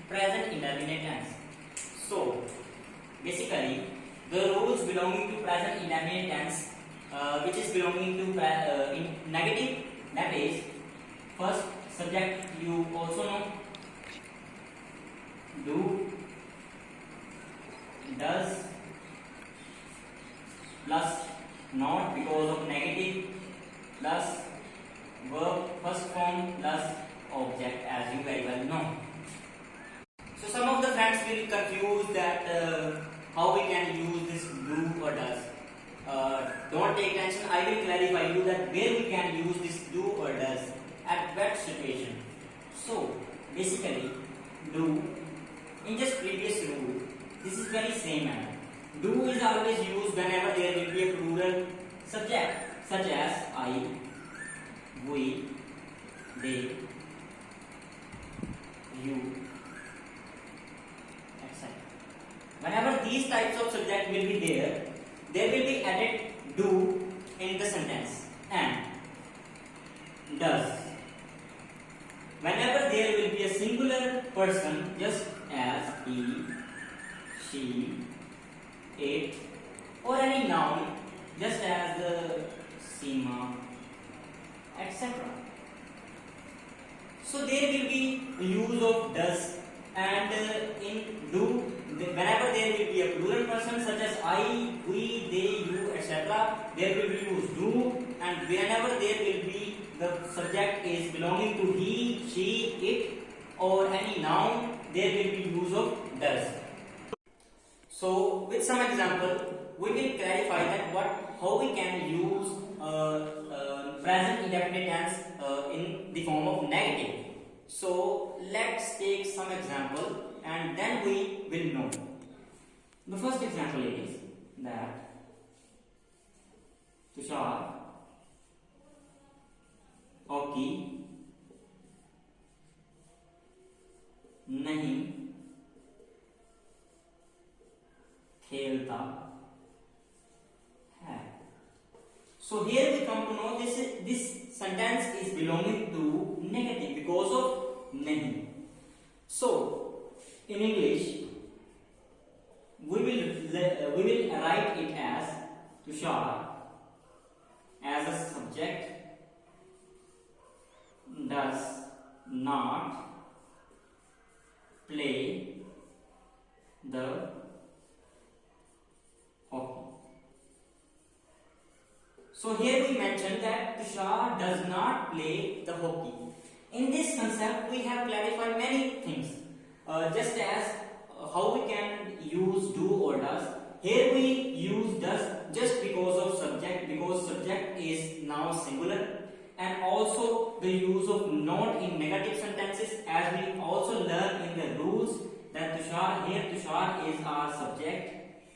present indefinite tense. So basically the rules belonging to present indefinite tense, which is belonging to in negative, that is first subject you also know, do, does plus not because of negative plus verb first form plus object, as you very well know. So some of the friends will confuse that how we can use this do or does. Don't take tension, I will clarify you that where we can use this do or does, at what situation. So basically do, in just previous rule, this is very same manner. Do is always used whenever there will be a plural subject, such as I, we, they, you, etc. Whenever these types of subject will be there will be added do in the sentence, and does. Whenever there will be a singular person, just as he, she, it, or any noun, just as Seema, etc. So there will be use of does, and in do, whenever there will be a plural person such as I, we, they, you, etc., there will be use do, and whenever there will be the subject is belonging to he, she, it, or any noun, there will be use of does. So with some example, we will clarify that how we can use present indefinite tense in the form of negative. So let's take some example and then we will know. The first example is that Tushar hockey नहीं खेलता है. So here we come to know this sentence is belonging to negative because of nahi. So in English we will write it as Tushar as a subject does not play the hockey. So here we mentioned that Tushar does not play the hockey. In this concept we have clarified many things, just as how we can use do or does. Here we use does just because of subject, because subject is now singular, and also the use of not in negative sentences, as we also learn in the rules that Tushar, here Tushar is our subject,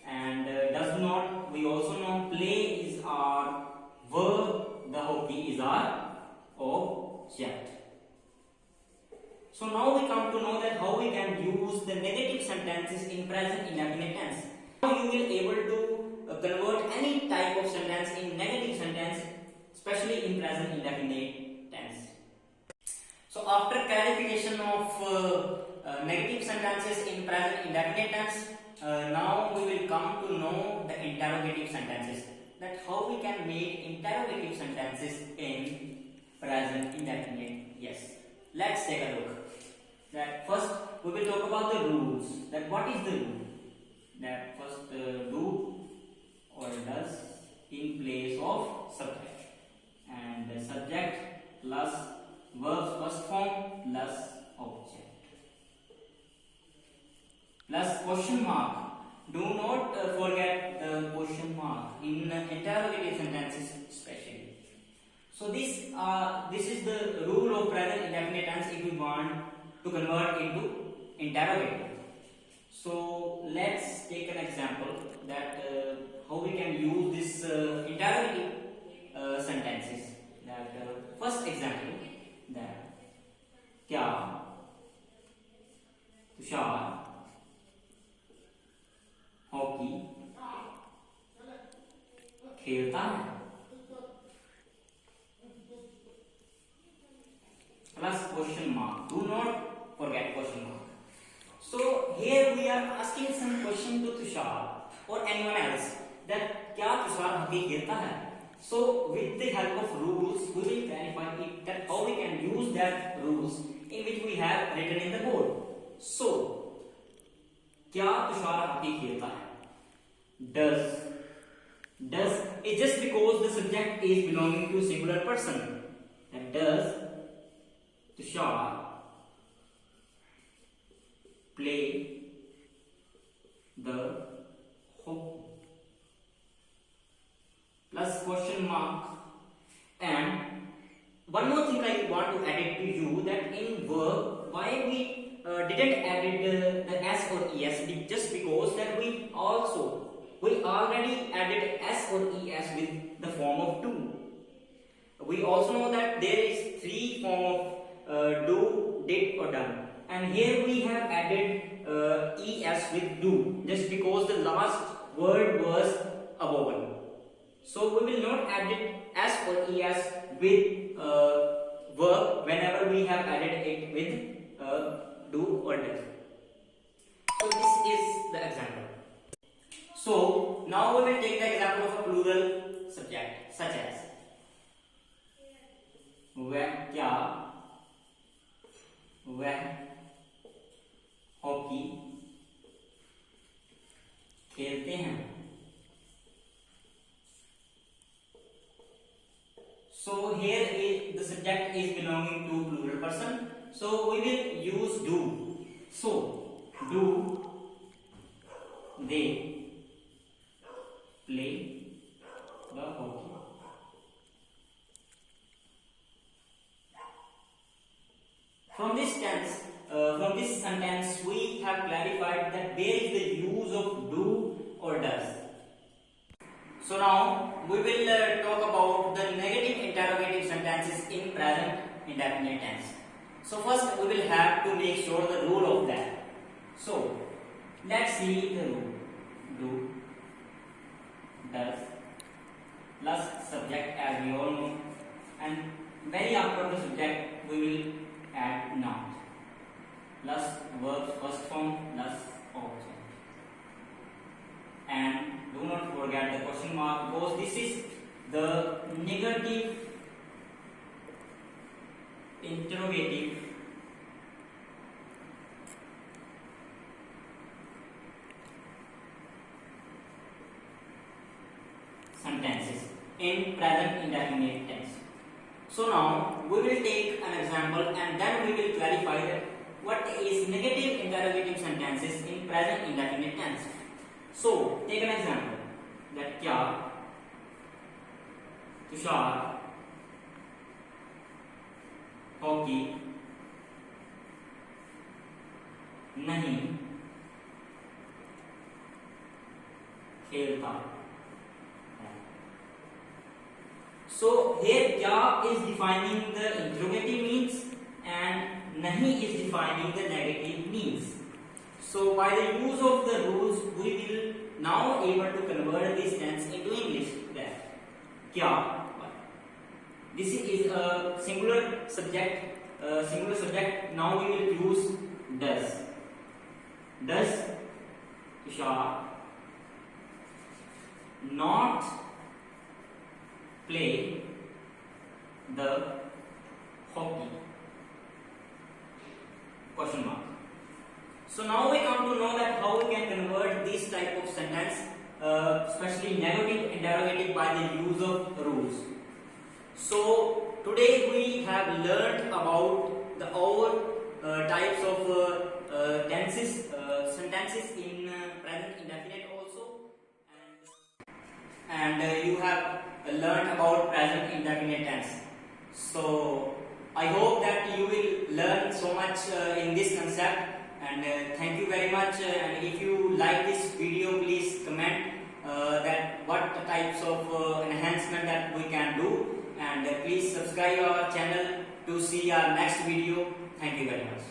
and does not, we also know play is our verb, the hockey is our object. So now we come to know that how we can use the negative sentences in present indefinite tense. Now you will able to convert any type of sentence in negative sentence, especially in present indefinite tense. So after clarification of negative sentences in present indefinite tense, now we will come to know the interrogative sentences, that how we can make interrogative sentences in present indefinite. Yes, let's take a look. That first we will talk about the rules, that what is the rule, that first do or does in place of subject, and the subject plus verbs first form plus object plus question mark. Do not forget the question mark in interrogative sentences especially. So this is the rule of present indefinite tense if we want to convert into interrogative. So let's take an example that how we can use this interrogative sentences. That first example, that क्या Tushar hockey खेलता है, plus question mark. Do not forget question mark. are asking some question to Tushar or anyone else that क्या Tushar hockey खेलता है. So with the help of rules we will clarify it that how we can use that rules in which we have written in the board. So क्या Tushar hockey खेलता है? Does is just because the subject is belonging to singular person. And does Tushar play the hockey? Plus question mark. And one more thing I want to add it to you that in verb why we didn't added the s or es just because that we already added s or es with the form of do. We also know that there is three form of do, did or done, and here we have added es with do just because the last word was a vowel. So we will not add it s or es with verb whenever we have added it with do or does. So this is the example. So now we will take the example of a plural subject such as क्या वह hockey खेलते हैं. So here is the subject is belonging to plural person. So we will use do. So do they play the hockey? From this sentence, we have clarified that there is the use of do or does. So now we will talk about the negative interrogative sentences in present indefinite tense. So first we will have to make sure the rule of that. So let's see the rule. Do, does, plus subject as we all know, and very after the subject we will add noun plus verbs first form plus object. And do not forget the question mark because this is the negative interrogative sentences in present indefinite tense. So now we will take an example and then we will clarify that what is negative interrogative sentences in present indefinite tense. So take an example that क्या Tushar hockey नहीं खेलता. So here kya is defining the interrogative means and nahi is defining the negative means. So by the use of the rules we will now able to convert this tense into English. That kya, this is a singular subject. Now we will use does. Does Tushar not play the hockey? Question mark. So now we come to know that how we can convert this type of sentence, especially negative interrogative, by the use of rules. So today we have learned about the types of tenses, sentences in present indefinite also, and you have learned about present indefinite tense. So I hope that you will learn so much in this concept, and thank you very much. And if you like this video, please comment that what types of enhancement that we can do, and please subscribe our channel to see our next video. Thank you very much.